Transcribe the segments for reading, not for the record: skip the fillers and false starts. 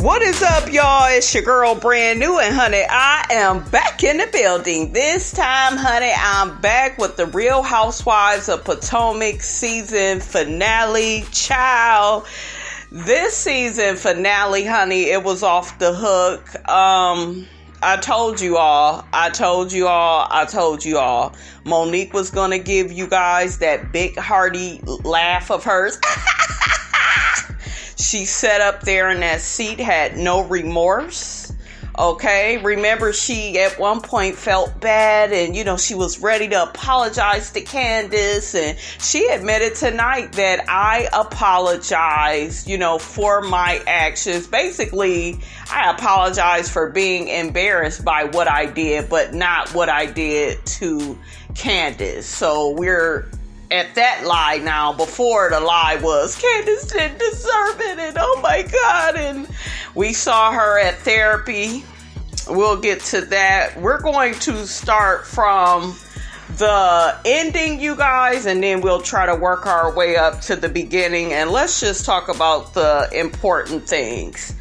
What is up, y'all? It's your girl, Brand New, and honey, I am back in the building. This time, honey, I'm back with the Real Housewives of Potomac season finale. Child, this season finale, honey, it was off the hook. I told you all. Monique was gonna give you guys that big hearty laugh of hers. She sat up there in that seat, had no remorse. Okay, remember she at one point felt bad and, she was ready to apologize to Candace, and she admitted tonight that I apologized, for my actions. Basically, I apologized for being embarrassed by what I did, but not what I did to Candace. So we're at that lie now. Before, the lie was Candace didn't deserve it, and oh my God, and we saw her at therapy. We'll get to that. We're going to start from the ending, you guys, and then we'll try to work our way up to the beginning, and let's just talk about the important things.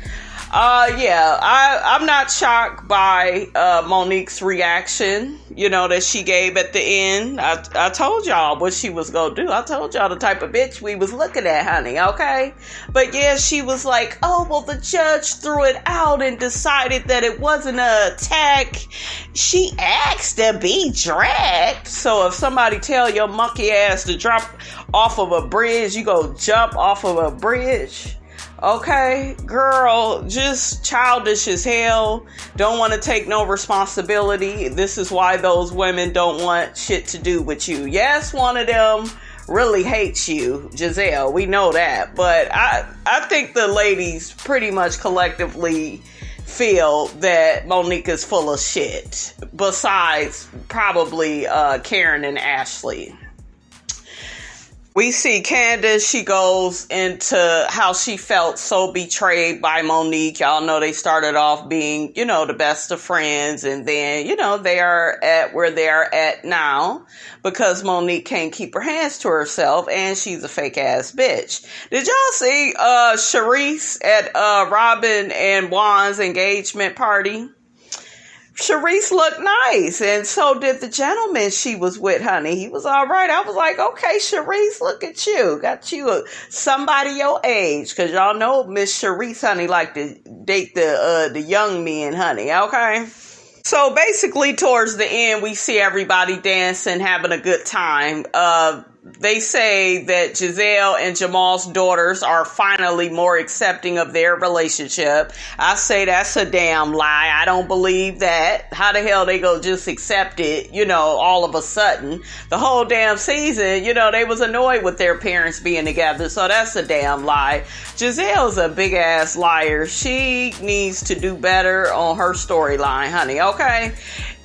I'm not shocked by Monique's reaction, that she gave at the end. I told y'all what she was going to do. I told y'all the type of bitch we was looking at, honey, okay? But yeah, she was like, oh, well, the judge threw it out and decided that it wasn't an attack. She asked to be dragged. So if somebody tell your monkey ass to drop off of a bridge, you go jump off of a bridge. Okay, girl, just childish as hell. Don't want to take no responsibility. This is why those women don't want shit to do with you. Yes, one of them really hates you, Giselle. We know that. But I think the ladies pretty much collectively feel that Monique is full of shit. Besides probably Karen and Ashley. We see Candace, she goes into how she felt so betrayed by Monique. Y'all know they started off being, the best of friends. And then, they are at where they are at now because Monique can't keep her hands to herself and she's a fake ass bitch. Did y'all see Charisse at Robyn and Juan's engagement party? Charisse looked nice, and so did the gentleman she was with, honey. He was all right. I was like, okay, Charisse, look at you. Got you somebody your age, because y'all know Miss Charisse, honey, like to date the young men, honey, okay? So basically, towards the end, we see everybody dancing, having a good time. They say that Giselle and Jamal's daughters are finally more accepting of their relationship. I say that's a damn lie. I don't believe that. How the hell they go just accept it, all of a sudden? The whole damn season, they was annoyed with their parents being together. So that's a damn lie. Giselle's a big ass liar. She needs to do better on her storyline, honey, okay?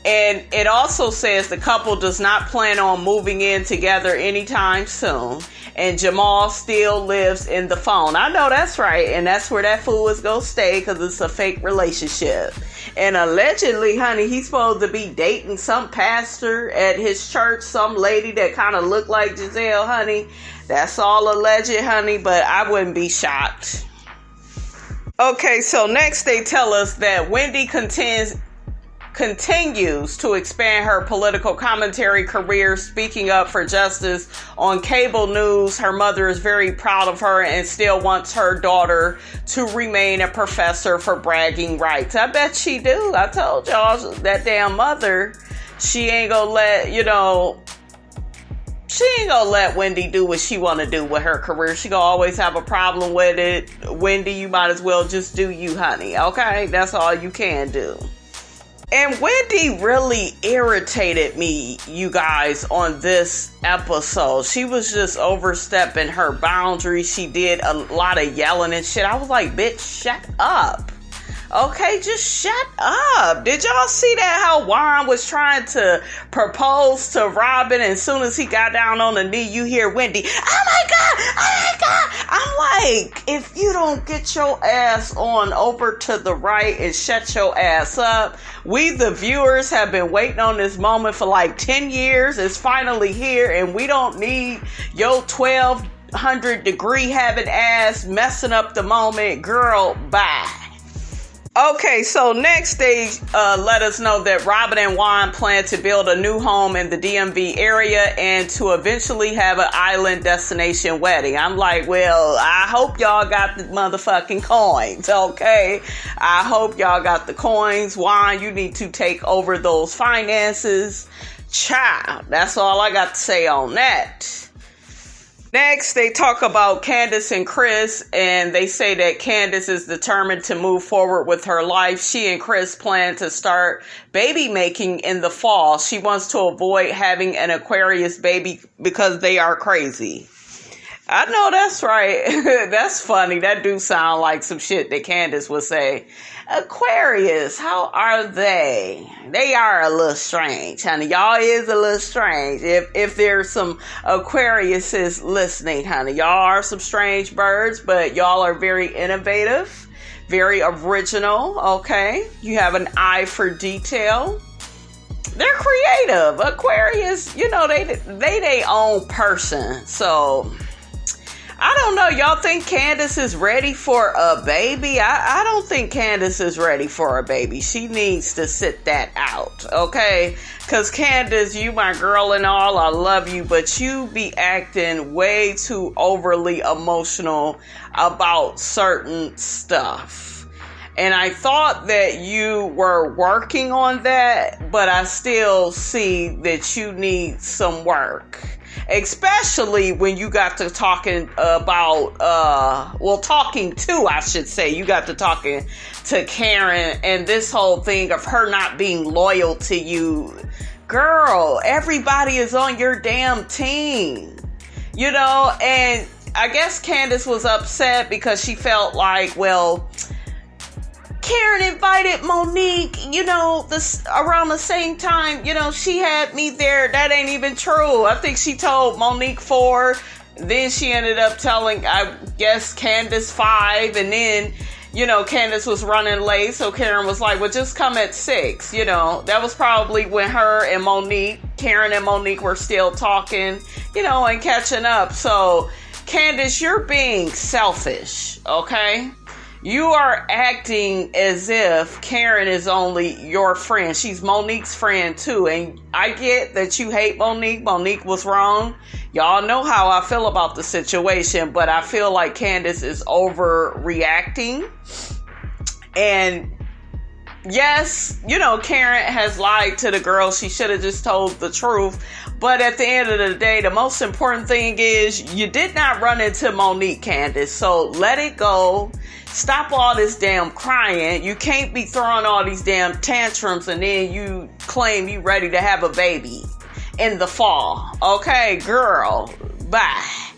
And it also says the couple does not plan on moving in together anytime soon. And Jamal still lives in the phone. I know that's right. And that's where that fool is going to stay because it's a fake relationship. And allegedly, honey, he's supposed to be dating some pastor at his church. Some lady that kind of looked like Giselle, honey. That's all alleged, honey. But I wouldn't be shocked. Okay, so next they tell us that Wendy continues to expand her political commentary career, speaking up for justice on cable news. Her mother is very proud of her and still wants her daughter to remain a professor for bragging rights. I bet she do. I told y'all, that damn mother, she ain't gonna let, she ain't gonna let Wendy do what she want to do with her career. She gonna always have a problem with it. Wendy, you might as well just do you, honey. Okay? That's all you can do. And Wendy really irritated me, you guys, on this episode. She was just overstepping her boundaries. She did a lot of yelling and shit. I was like, bitch, shut up. Okay, just shut up. Did y'all see that? How Juan was trying to propose to Robyn, and as soon as he got down on the knee, you hear Wendy, oh my God. I'm like, if you don't get your ass on over to the right and shut your ass up, we the viewers have been waiting on this moment for like 10 years. It's finally here, and we don't need your 1200 degree having ass messing up the moment. Girl, bye. Okay, so next they let us know that Robyn and Juan plan to build a new home in the DMV area and to eventually have an island destination wedding. I'm like, well, I hope y'all got the motherfucking coins, okay? I hope y'all got the coins. Juan, you need to take over those finances. Child, that's all I got to say on that. Next, they talk about Candace and Chris, and they say that Candace is determined to move forward with her life. She and Chris plan to start baby making in the fall. She wants to avoid having an Aquarius baby because they are crazy. I know that's right. That's funny. That do sound like some shit that Candace would say. Aquarius, how are they? They are a little strange, honey. Y'all is a little strange. If there's some Aquariuses listening, honey, y'all are some strange birds, but y'all are very innovative, very original, okay? You have an eye for detail. They're creative. Aquarius, you know, they their own person, so... I don't know. Y'all think Candace is ready for a baby? I don't think Candace is ready for a baby. She needs to sit that out, okay? Because Candace, you my girl and all, I love you, but you be acting way too overly emotional about certain stuff. And I thought that you were working on that, but I still see that you need some work. Especially when you got to talking about, talking to, I should say, you got to talking to Karen and this whole thing of her not being loyal to you. Girl, everybody is on your damn team, you know, and I guess Candace was upset because she felt like, well, Karen invited Monique, you know, around the same time, you know, she had me there. That ain't even true. I think she told Monique 4, then she ended up telling, I guess, Candace 5, and then, you know, Candace was running late, so Karen was like, well, just come at 6, you know. That was probably when Karen and Monique were still talking, you know, and catching up. So, Candace, you're being selfish, okay? You are acting as if Karen is only your friend. She's Monique's friend too. And I get that you hate Monique. Monique was wrong. Y'all know how I feel about the situation, but I feel like Candace is overreacting. And yes, you know, Karen has lied to the girl. She should have just told the truth. But at the end of the day, the most important thing is you did not run into Monique, Candace. So let it go. Stop all this damn crying. You can't be throwing all these damn tantrums and then you claim you ready to have a baby in the fall. Okay, girl, bye.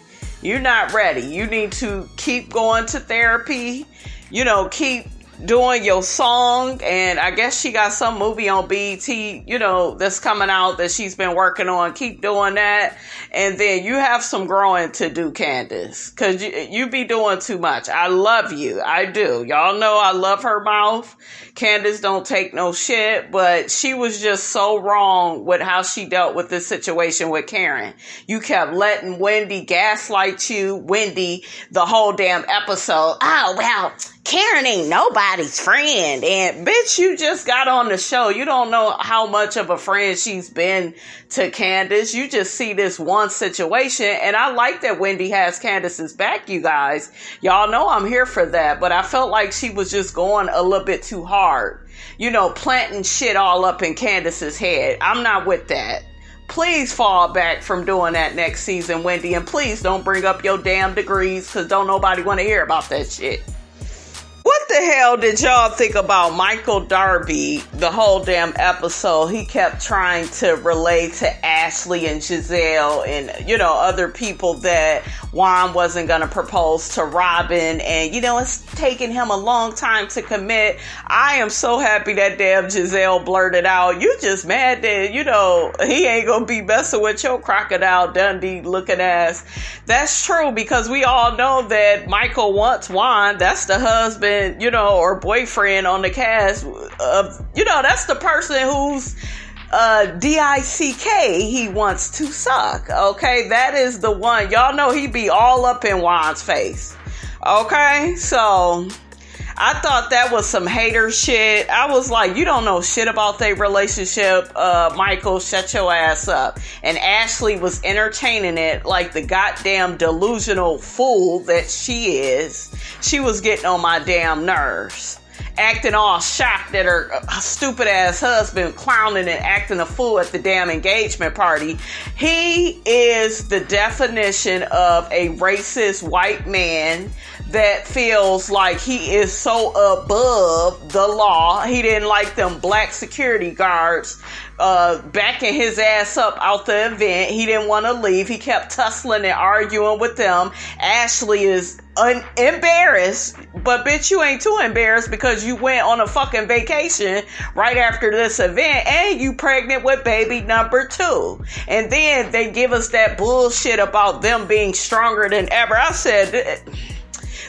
You're not ready. You need to keep going to therapy. You know, keep doing your song, and I guess she got some movie on BET, you know, that's coming out that she's been working on. Keep doing that, and then you have some growing to do, Candace, because you be doing too much. I love you. I do. Y'all know I love her mouth. Candace don't take no shit, but she was just so wrong with how she dealt with this situation with Karen. You kept letting Wendy gaslight you, Wendy, the whole damn episode. Oh, well, Karen ain't nobody's friend. And bitch, you just got on the show. You don't know how much of a friend she's been to Candace. You just see this one situation. And I like that Wendy has Candace's back, you guys. Y'all know I'm here for that. But I felt like she was just going a little bit too hard. You know, planting shit all up in Candace's head. I'm not with that. Please fall back from doing that next season, Wendy. And please don't bring up your damn degrees, because don't nobody want to hear about that shit. What the hell did y'all think about Michael Darby the whole damn episode? He kept trying to relate to Ashley and Giselle and, you know, other people that Juan wasn't going to propose to Robyn. And, you know, it's taken him a long time to commit. I am so happy that damn Giselle blurted out, you just mad that, you know, he ain't going to be messing with your Crocodile Dundee looking ass. That's true, because we all know that Michael wants Juan. That's the husband, you know, or boyfriend on the cast of, you know, that's the person who's DICK he wants to suck. Okay, that is the one. Y'all know he be all up in Juan's face. Okay, so I thought that was some hater shit. I was like, you don't know shit about their relationship, Michael, shut your ass up. And Ashley was entertaining it like the goddamn delusional fool that she is. She was getting on my damn nerves. Acting all shocked at her stupid ass husband clowning and acting a fool at the damn engagement party. He is the definition of a racist white man that feels like he is so above the law. He didn't like them black security guards backing his ass up out the event. He didn't want to leave. He kept tussling and arguing with them. Ashley is embarrassed, but bitch, you ain't too embarrassed because you went on a fucking vacation right after this event and you pregnant with baby number 2. And then they give us that bullshit about them being stronger than ever. I said,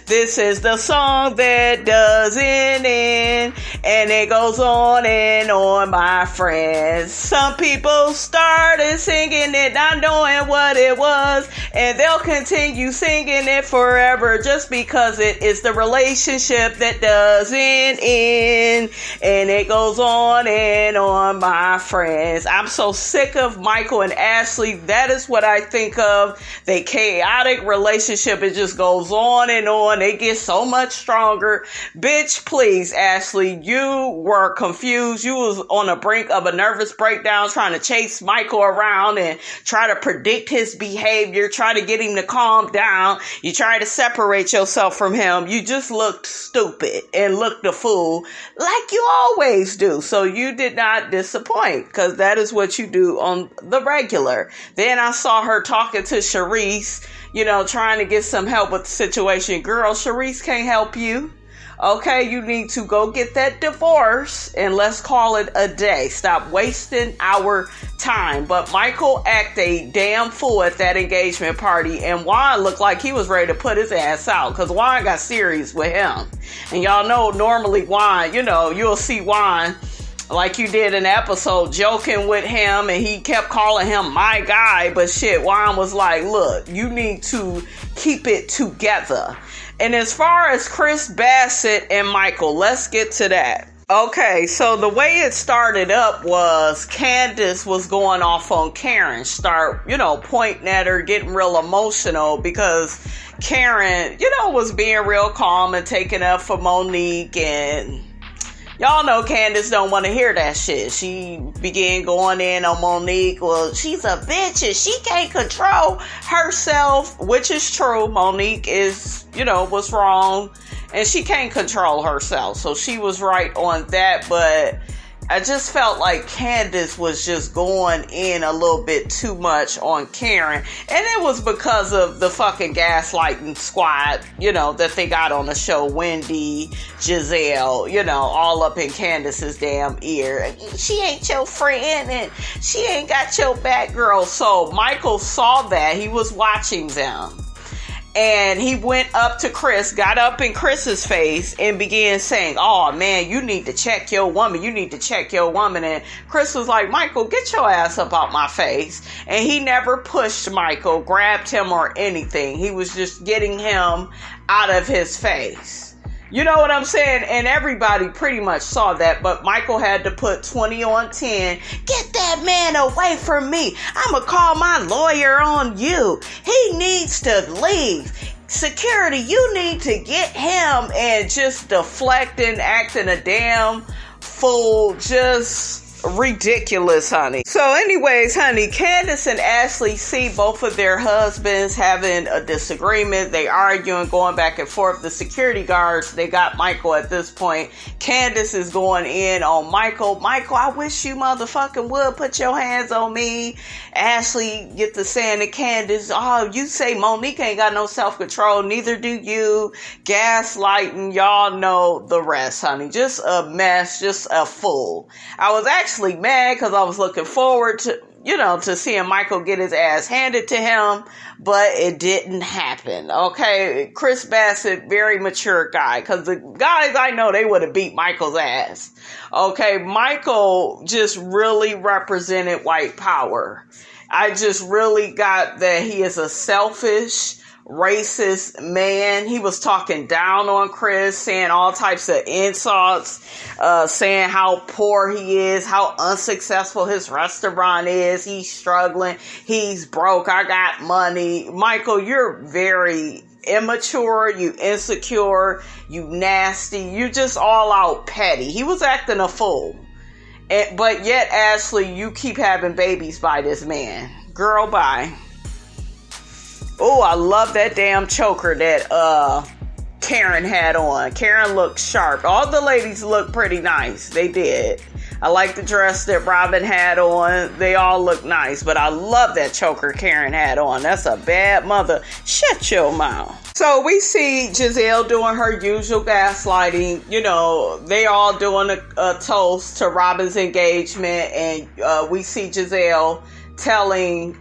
this is the song that doesn't end, and it goes on and on, my friends. Some people started singing it not knowing what it was, and they'll continue singing it forever just because it is the relationship that doesn't end, and it goes on and on, my friends. I'm so sick of Michael and Ashley. That is what I think of. They chaotic relationship. It just goes on and on. They get so much stronger. Bitch, please, Ashley, you were confused. You was on the brink of a nervous breakdown trying to chase Michael around and try to predict his behavior, try to get him to calm down. You try to separate yourself from him. You just looked stupid and looked a fool like you always do. So you did not disappoint because that is what you do on the regular. Then I saw her talking to Sharice, trying to get some help with the situation. Girl, Sharice can't help you. Okay, you need to go get that divorce and let's call it a day. Stop wasting our time. But Michael acted a damn fool at that engagement party, and Juan looked like he was ready to put his ass out because Juan got serious with him. And y'all know normally Juan, you'll see Juan like you did an episode joking with him and he kept calling him my guy, but shit, Juan was like, look, you need to keep it together. And as far as Chris Bassett and Michael, let's get to that. Okay, so the way it started up was Candace was going off on Karen, pointing at her, getting real emotional because Karen, was being real calm and taking up for Monique, and y'all know Candace don't want to hear that shit. She began going in on Monique. Well, she's a bitch and she can't control herself, which is true. Monique is, was wrong and she can't control herself. So she was right on that. But I just felt like Candace was just going in a little bit too much on Karen. And it was because of the fucking gaslighting squad, that they got on the show. Wendy, Giselle, all up in Candace's damn ear. She ain't your friend and she ain't got your back, girl. So Michael saw that. He was watching them. And he went up to Chris, got up in Chris's face and began saying, oh man, you need to check your woman. You need to check your woman. And Chris was like, Michael, get your ass up out my face. And he never pushed Michael, grabbed him or anything. He was just getting him out of his face. You know what I'm saying? And everybody pretty much saw that, but Michael had to put 20 on 10. Get that man away from me. I'm going to call my lawyer on you. He needs to leave. Security, you need to get him. And just deflecting, acting a damn fool. Just ridiculous, honey. So anyways, honey, Candace and Ashley see both of their husbands having a disagreement. They arguing, going back and forth. The security guards, they got Michael at this point. Candace is going in on Michael. Michael, I wish you motherfucking would put your hands on me. Ashley get to saying to Candace, oh, you say Monique ain't got no self-control. Neither do you. Gaslighting. Y'all know the rest, honey. Just a mess. Just a fool. I was actually mad because I was looking forward to, to seeing Michael get his ass handed to him, but it didn't happen. Okay. Chris Bassett, very mature guy, because the guys I know, they would have beat Michael's ass. Okay. Michael just really represented white power. I just really got that he is a selfish, racist man. He was talking down on Chris, saying all types of insults, saying how poor he is, how unsuccessful his restaurant is. He's struggling. He's broke. I got money. Michael, you're very immature, you insecure, you nasty, you just all out petty. He was acting a fool. But yet, Ashley, you keep having babies by this man. Girl, bye. Oh, I love that damn choker that Karen had on. Karen looked sharp. All the ladies looked pretty nice. They did. I like the dress that Robyn had on. They all look nice. But I love that choker Karen had on. That's a bad mother. Shut your mouth. So we see Giselle doing her usual gaslighting. You know, they all doing a toast to Robyn's engagement. And we see Giselle telling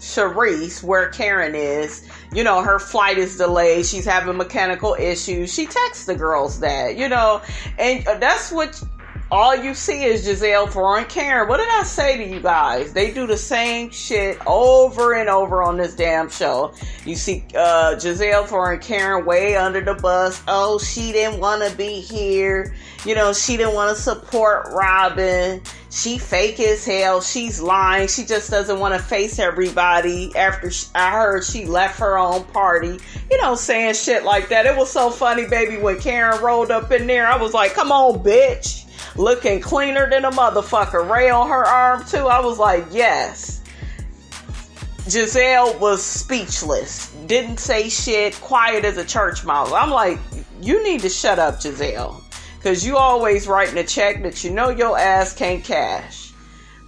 Charisse where Karen is. You know, her flight is delayed. She's having mechanical issues. She texts the girls that, you know. And that's what... all you see is Giselle throwing Karen. What did I say to you guys? They do the same shit over and over on this damn show. You see Giselle throwing Karen way under the bus. Oh, she didn't want to be here. You know, she didn't want to support Robyn. She fake as hell. She's lying. She just doesn't want to face everybody after I heard she left her own party. You know, saying shit like that. It was so funny, baby, when Karen rolled up in there. I was like, come on, bitch. Looking cleaner than a motherfucker. Ray on her arm too. I was like, yes. Giselle was speechless. Didn't say shit. Quiet as a church mouse. I'm like, you need to shut up, Giselle. Because you always writing a check that you know your ass can't cash.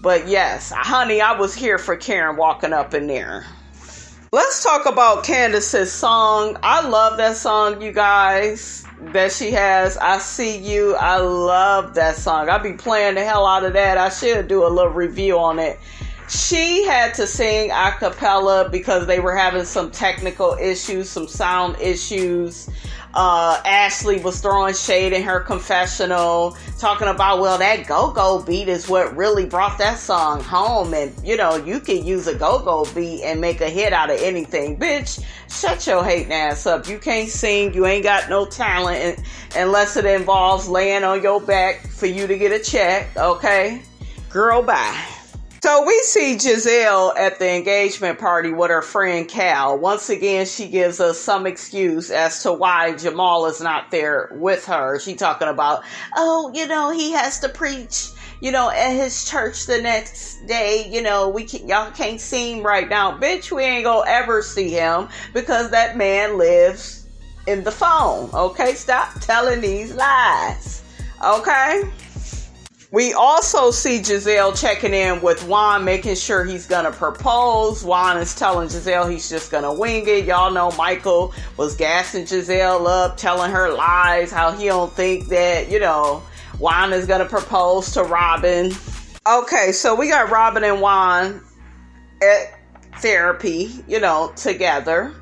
But yes, honey, I was here for Karen walking up in there. Let's talk about Candace's song. I love that song, you guys. That she has. I See You. I love that song. I'll be playing the hell out of that. I should do a little review on it. She had to sing a cappella because they were having some technical issues, some sound issues. Ashley was throwing shade in her confessional, talking about, well, that go-go beat is what really brought that song home. And, you know, you could use a go-go beat and make a hit out of anything. Bitch, shut your hating ass up. You can't sing. You ain't got no talent unless it involves laying on your back for you to get a check. Okay? Girl, bye. So we see Giselle at the engagement party with her friend Cal. Once again, she gives us some excuse as to why Jamal is not there with her. She talking about, oh, you know, he has to preach, you know, at his church the next day. You know, y'all can't see him right now. Bitch, we ain't gonna ever see him because that man lives in the phone. Okay, stop telling these lies. Okay? We also see Giselle checking in with Juan, making sure he's going to propose. Juan is telling Giselle he's just going to wing it. Y'all know Michael was gassing Giselle up, telling her lies, how he don't think that, you know, Juan is going to propose to Robyn. Okay, so we got Robyn and Juan at therapy, you know, together.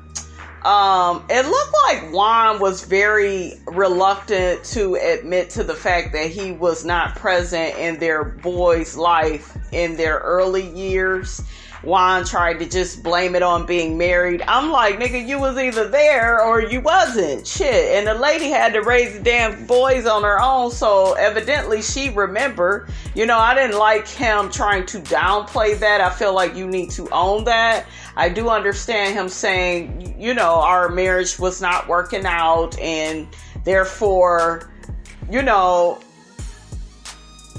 It looked like Juan was very reluctant to admit to the fact that he was not present in their boy's life in their early years. Juan tried to just blame it on being married. I'm like, nigga, you was either there or you wasn't. Shit. And the lady had to raise the damn boys on her own, so evidently she remembered. You know, I didn't like him trying to downplay that. I feel like you need to own that. I do understand him saying, you know, our marriage was not working out and therefore, you know,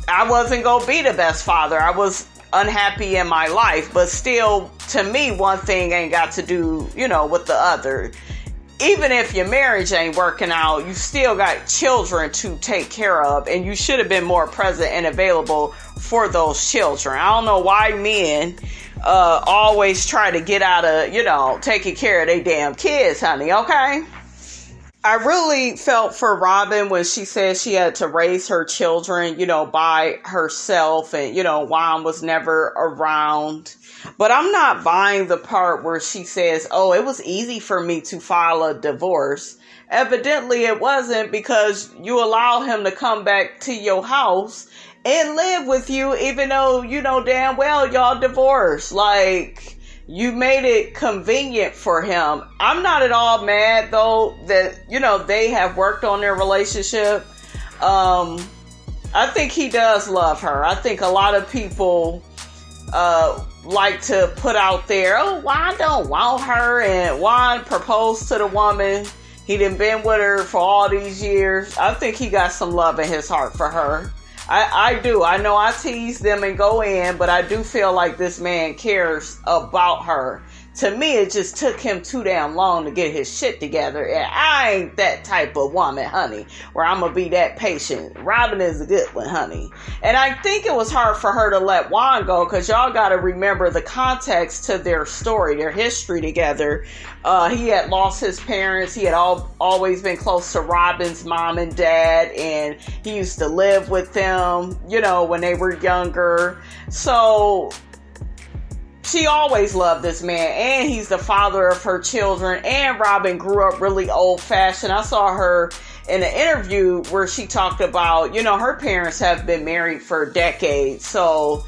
I wasn't going to be the best father. I was unhappy in my life, but still, to me, one thing ain't got to do, you know, with the other. Even if your marriage ain't working out, you still got children to take care of, and you should have been more present and available for those children. I don't know why men always try to get out of, you know, taking care of their damn kids, honey, okay? I really felt for Robyn when she said she had to raise her children, you know, by herself, and, you know, Juan was never around. But I'm not buying the part where she says, oh, it was easy for me to file a divorce. Evidently it wasn't, because you allow him to come back to your house and live with you, even though you know damn well y'all divorced. Like, You made it convenient for him. I'm not at all mad though that, you know, they have worked on their relationship. I think he does love her. I think a lot of people like to put out there, oh, Juan don't want her, and Juan proposed to the woman. He done been with her for all these years. I think he got some love in his heart for her. I do. I know I tease them and go in, but I do feel like this man cares about her. To me, it just took him too damn long to get his shit together. And I ain't that type of woman, honey, where I'm going to be that patient. Robyn is a good one, honey. And I think it was hard for her to let Juan go, because y'all got to remember the context to their story, their history together. He had lost his parents. He had always been close to Robyn's mom and dad, and he used to live with them, you know, when they were younger. So she always loved this man, and he's the father of her children, and Robyn grew up really old-fashioned. I saw her in an interview where she talked about, you know, her parents have been married for decades, so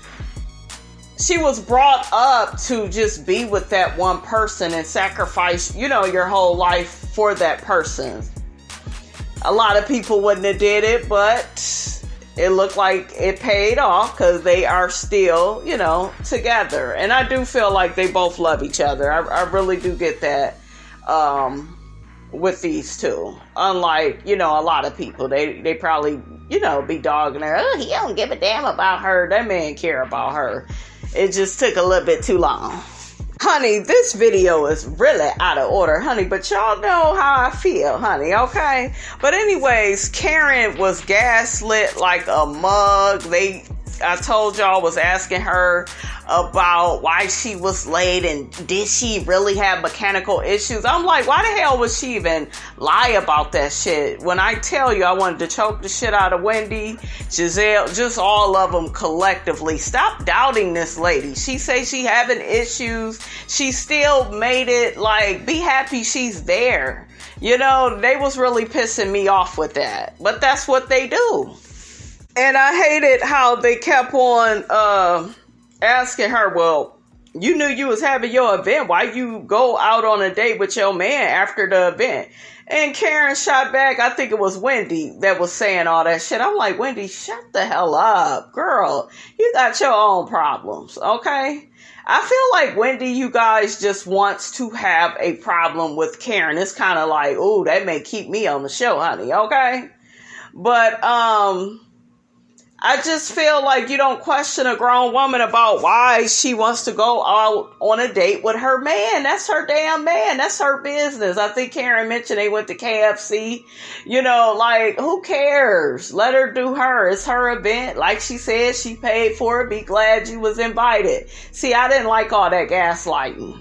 she was brought up to just be with that one person and sacrifice, you know, your whole life for that person. A lot of people wouldn't have did it, but it looked like it paid off because they are still, you know, together. And I do feel like they both love each other. I really do get that with these two. Unlike, you know, a lot of people. They probably, you know, be dogging her. Oh, he don't give a damn about her. That man care about her. It just took a little bit too long. Honey, this video is really out of order, honey, but y'all know how I feel, honey, okay? But anyways, Karen was gaslit like a mug. I told y'all, was asking her about why she was late and did she really have mechanical issues. I'm like, why the hell would she even lie about that shit? When I tell you I wanted to choke the shit out of Wendy, Giselle, just all of them collectively. Stop doubting this lady. She say she having issues. She still made it like, be happy she's there. You know, they was really pissing me off with that. But that's what they do. And I hated how they kept on asking her, well, you knew you was having your event. Why you go out on a date with your man after the event? And Karen shot back. I think it was Wendy that was saying all that shit. I'm like, Wendy, shut the hell up, girl. You got your own problems, okay? I feel like Wendy, you guys, just wants to have a problem with Karen. It's kind of like, ooh, that may keep me on the show, honey, okay? But, I just feel like you don't question a grown woman about why she wants to go out on a date with her man. That's her damn man. That's her business. I think Karen mentioned they went to KFC. You know, like, who cares? Let her do her. It's her event. Like she said, she paid for it. Be glad you was invited. See, I didn't like all that gaslighting.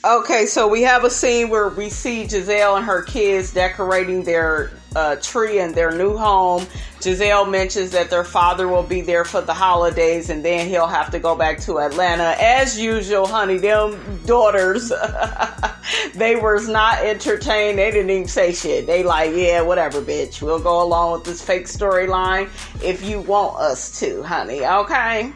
Okay, so we have a scene where we see Giselle and her kids decorating their tree in their new home. Giselle mentions that their father will be there for the holidays and then he'll have to go back to Atlanta. As usual, honey, them daughters, they was not entertained. They didn't even say shit. They like, yeah, whatever, bitch. We'll go along with this fake storyline if you want us to, honey, okay?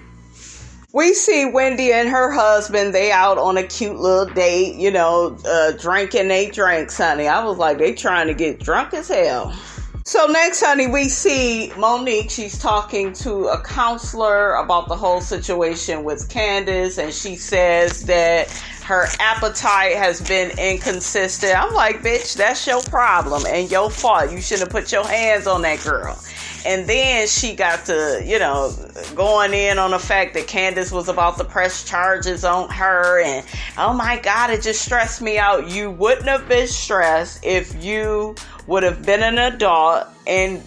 We see Wendy and her husband, they out on a cute little date, you know, drinking they drinks, honey. I was like, they trying to get drunk as hell. So next, honey, we see Monique. She's talking to a counselor about the whole situation with Candace, and she says that her appetite has been inconsistent. I'm like, bitch, that's your problem and your fault. You shouldn't have put your hands on that girl. And then she got to, you know, going in on the fact that Candace was about to press charges on her. And, oh my God, it just stressed me out. You wouldn't have been stressed if you would have been an adult and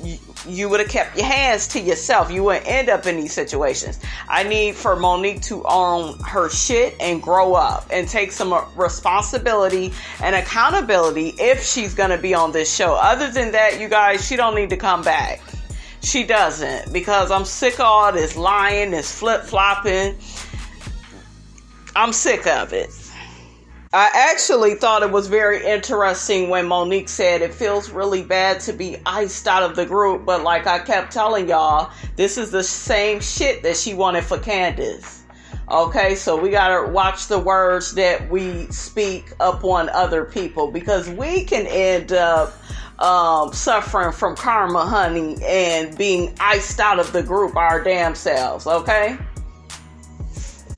you would have kept your hands to yourself. You wouldn't end up in these situations. I need for Monique to own her shit and grow up and take some responsibility and accountability if she's going to be on this show. Other than that, you guys, she don't need to come back. She doesn't, because I'm sick of all this lying, this flip-flopping. I'm sick of it. I actually thought it was very interesting when Monique said it feels really bad to be iced out of the group, but like I kept telling y'all, this is the same shit that she wanted for Candace. Okay, so we gotta watch the words that we speak upon other people, because we can end up suffering from karma, honey, and being iced out of the group our damn selves, okay?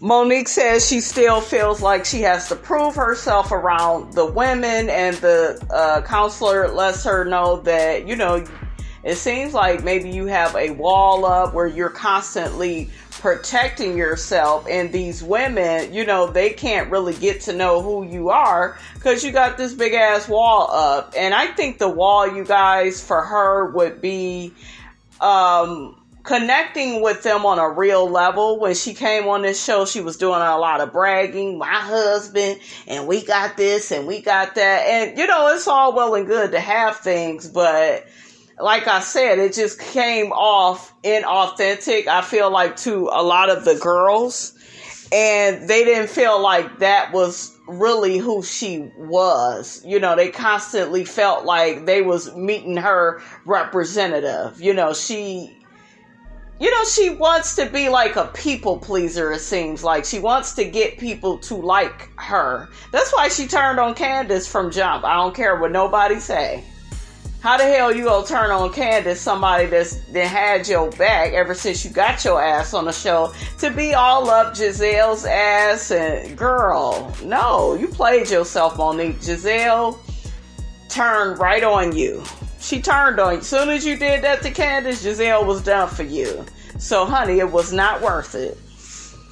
Monique says she still feels like she has to prove herself around the women, and the counselor lets her know that, you know, it seems like maybe you have a wall up where you're constantly protecting yourself, and these women, you know, they can't really get to know who you are because you got this big ass wall up. And I think the wall, you guys, for her would be connecting with them on a real level. When she came on this show, she was doing a lot of bragging, my husband, and we got this and we got that. And, you know, it's all well and good to have things, but like I said, it just came off inauthentic, I feel like, to a lot of the girls. And they didn't feel like that was really who she was. You know, they constantly felt like they was meeting her representative. You know, she wants to be like a people pleaser, it seems like. She wants to get people to like her. That's why she turned on Candace from jump. I don't care what nobody say. How the hell you gonna turn on Candace, somebody that's that had your back ever since you got your ass on the show, to be all up Giselle's ass? And girl, no, you played yourself, Monique. Giselle turned right on you. She turned on you. As soon as you did that to Candace, Giselle was done for you. So, honey, it was not worth it.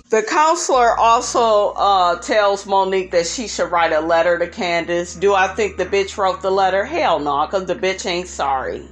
The counselor also tells Monique that she should write a letter to Candace. Do I think the bitch wrote the letter? Hell no, because the bitch ain't sorry.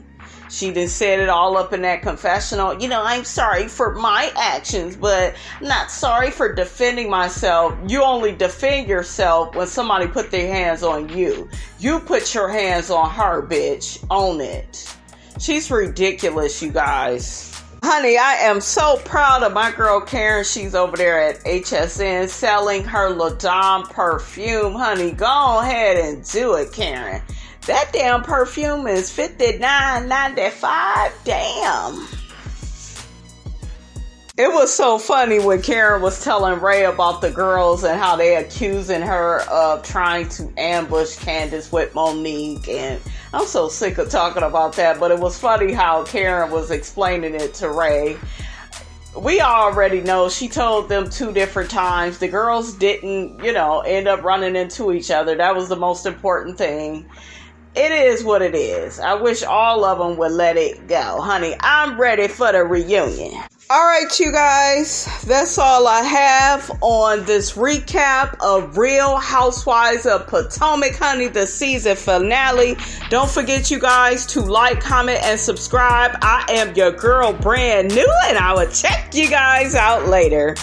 She done said it all up in that confessional. You know, I'm sorry for my actions, but I'm not sorry for defending myself. You only defend yourself when somebody put their hands on you. You put your hands on her, bitch. Own it. She's ridiculous, you guys. Honey, I am so proud of my girl Karen. She's over there at HSN selling her Ladom perfume. Honey, go ahead and do it, Karen. That damn perfume is $59.95. Damn. It was so funny when Karen was telling Ray about the girls and how they accusing her of trying to ambush Candace with Monique. And I'm so sick of talking about that, but it was funny how Karen was explaining it to Ray. We already know she told them 2 different times. The girls didn't, you know, end up running into each other. That was the most important thing. It is what it is. I wish all of them would let it go. Honey, I'm ready for the reunion. All right, you guys, that's all I have on this recap of Real Housewives of Potomac, honey, the season finale. Don't forget, you guys, to like, comment, and subscribe. I am your girl, brand new, and I will check you guys out later.